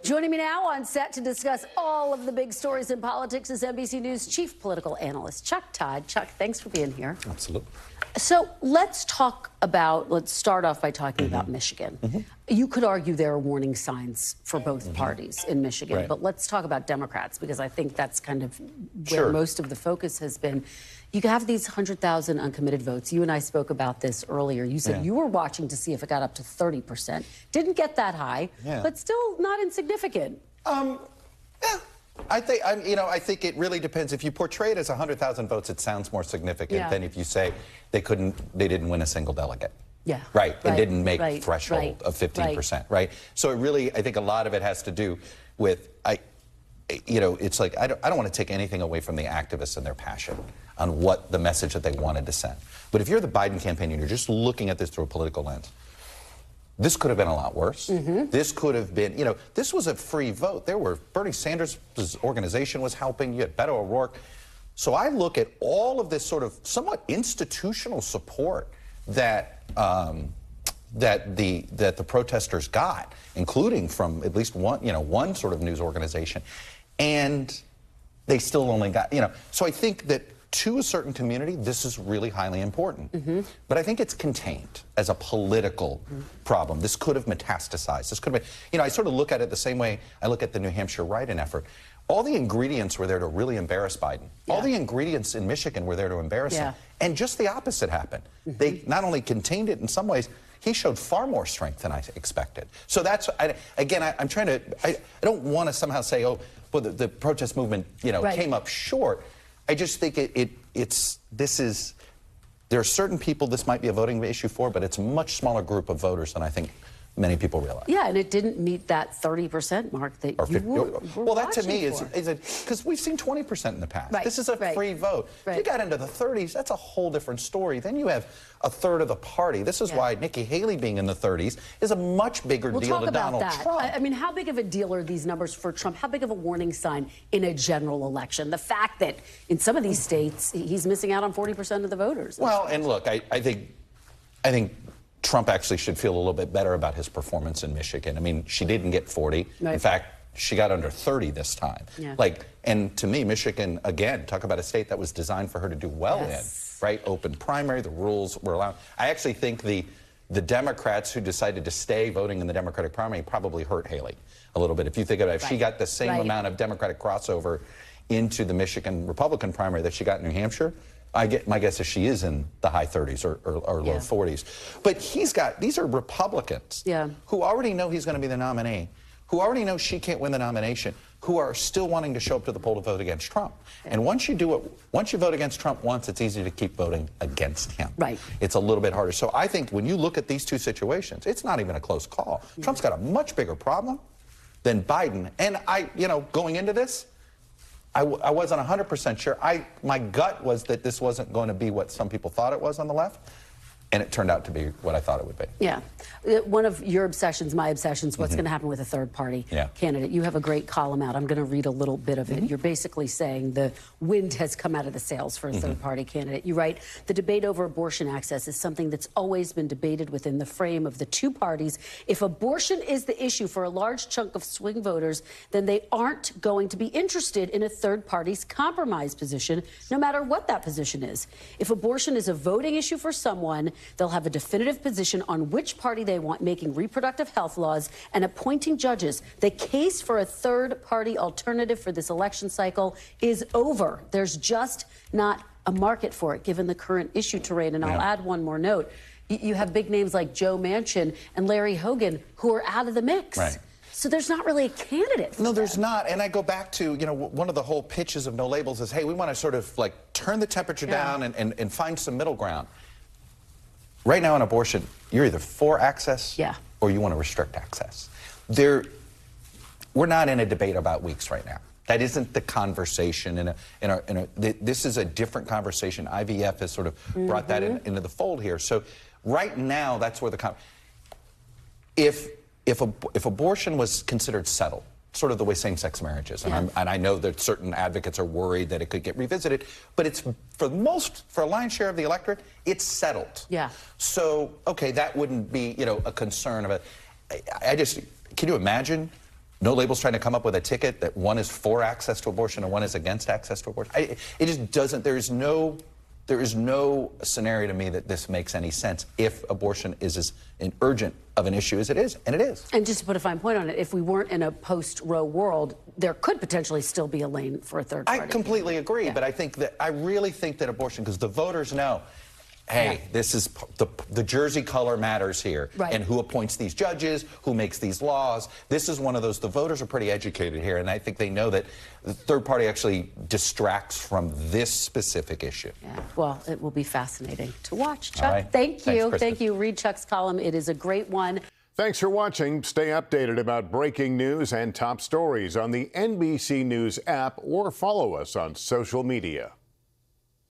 Joining me now on set to discuss all of the big stories in politics is NBC News chief political analyst, Todd. Chuck, thanks for being here. Absolutely. So let's start off by talking about Michigan. You could argue there are warning signs for both parties in Michigan, but let's talk about Democrats, because I think that's kind of where most of the focus has been. You have these 100,000 uncommitted votes. You and I spoke about this earlier. You said you were watching to see if it got up to 30%. Didn't get that high, but still not insignificant. I think it really depends. If you portray it as 100,000 votes, it sounds more significant than if you say they didn't win a single delegate. Yeah. Right. It didn't make threshold of 15%. Right. So it really, I think a lot of it has to do with, it's like, I don't want to take anything away from the activists and their passion on what the message that they wanted to send. But if you're the Biden campaign and you're just looking at this through a political lens, this could have been a lot worse. This could have been, this was a free vote. Bernie Sanders' organization was helping. You had Beto O'Rourke. So I look at all of this sort of somewhat institutional support that the protesters got, including from at least one sort of news organization, and they still only got, So I think that to a certain community, this is really highly important. But I think it's contained as a political problem. This could have metastasized. This could have been, I sort of look at it the same way I look at the New Hampshire write-in effort. All the ingredients were there to really embarrass Biden. All the ingredients in Michigan were there to embarrass him. And just the opposite happened. They not only contained it in some ways, he showed far more strength than I expected. So that's, I'm trying to, I don't want to somehow say, oh, well, the protest movement, came up short. I just think there are certain people this might be a voting issue for, but it's a much smaller group of voters than I think many people realize. Yeah, and it didn't meet that 30% mark that you were well, that to me is because we've seen 20% in the past. This is a free vote. If you got into the 30s, that's a whole different story. Then you have a third of the party. This is why Nikki Haley being in the 30s is a much bigger deal to Donald Trump. I mean, how big of a deal are these numbers for Trump? How big of a warning sign in a general election? The fact that in some of these states, he's missing out on 40% of the voters. Well, and look, I think Trump actually should feel a little bit better about his performance in Michigan. I mean, she didn't get 40. In fact, she got under 30 this time. And to me, Michigan, again, talk about a state that was designed for her to do well in, right? Open primary, the rules were allowed. I actually think the Democrats who decided to stay voting in the Democratic primary probably hurt Haley a little bit. If you think about it, if she got the same amount of Democratic crossover into the Michigan Republican primary that she got in New Hampshire, my guess is she is in the high 30s or low 40s. But these are Republicans who already know he's going to be the nominee, who already know she can't win the nomination, who are still wanting to show up to the poll to vote against Trump. And once you vote against Trump once, it's easy to keep voting against him. It's a little bit harder. So I think when you look at these two situations, it's not even a close call. Trump's got a much bigger problem than Biden. And going into this, I wasn't 100% sure. My gut was that this wasn't going to be what some people thought it was on the left, and it turned out to be what I thought it would be. Yeah. One of your obsessions, my obsessions, what's going to happen with a third-party candidate. You have a great column out. I'm going to read a little bit of it. You're basically saying the wind has come out of the sails for a third-party candidate. You write, the debate over abortion access is something that's always been debated within the frame of the two parties. If abortion is the issue for a large chunk of swing voters, then they aren't going to be interested in a third party's compromise position, no matter what that position is. If abortion is a voting issue for someone, they'll have a definitive position on which party they want making reproductive health laws and appointing judges. The case for a third-party alternative for this election cycle is over. There's just not a market for it, given the current issue terrain. And I'll add one more note. You have big names like Joe Manchin and Larry Hogan who are out of the mix. So there's not really a candidate for No, there's not. And I go back to, one of the whole pitches of No Labels is, hey, we want to sort of like turn the temperature down and find some middle ground. Right now in abortion, you're either for access or you want to restrict access. We're not in a debate about weeks right now. That isn't the conversation. This is a different conversation. IVF has sort of brought that into the fold here. So right now, that's where if abortion was considered settled, sort of the way same-sex marriage is. And I know that certain advocates are worried that it could get revisited, but it's, for a lion's share of the electorate, it's settled. So, okay, that wouldn't be, a concern of it. Can you imagine No Label's trying to come up with a ticket that one is for access to abortion and one is against access to abortion. It just doesn't, there is no scenario to me that this makes any sense if abortion is as urgent of an issue as it is, and it is. And just to put a fine point on it, if we weren't in a post-Roe world, there could potentially still be a lane for a third party. I completely agree, but I really think that abortion, because the voters know, hey, this is the jersey color matters here, and who appoints these judges, who makes these laws. This is one of those, the voters are pretty educated here, and I think they know that the third party actually distracts from this specific issue. Yeah, well, it will be fascinating to watch. Chuck, right. Thank you. Thanks, Read Chuck's column. It is a great one. Thanks for watching. Stay updated about breaking news and top stories on the NBC News app or follow us on social media.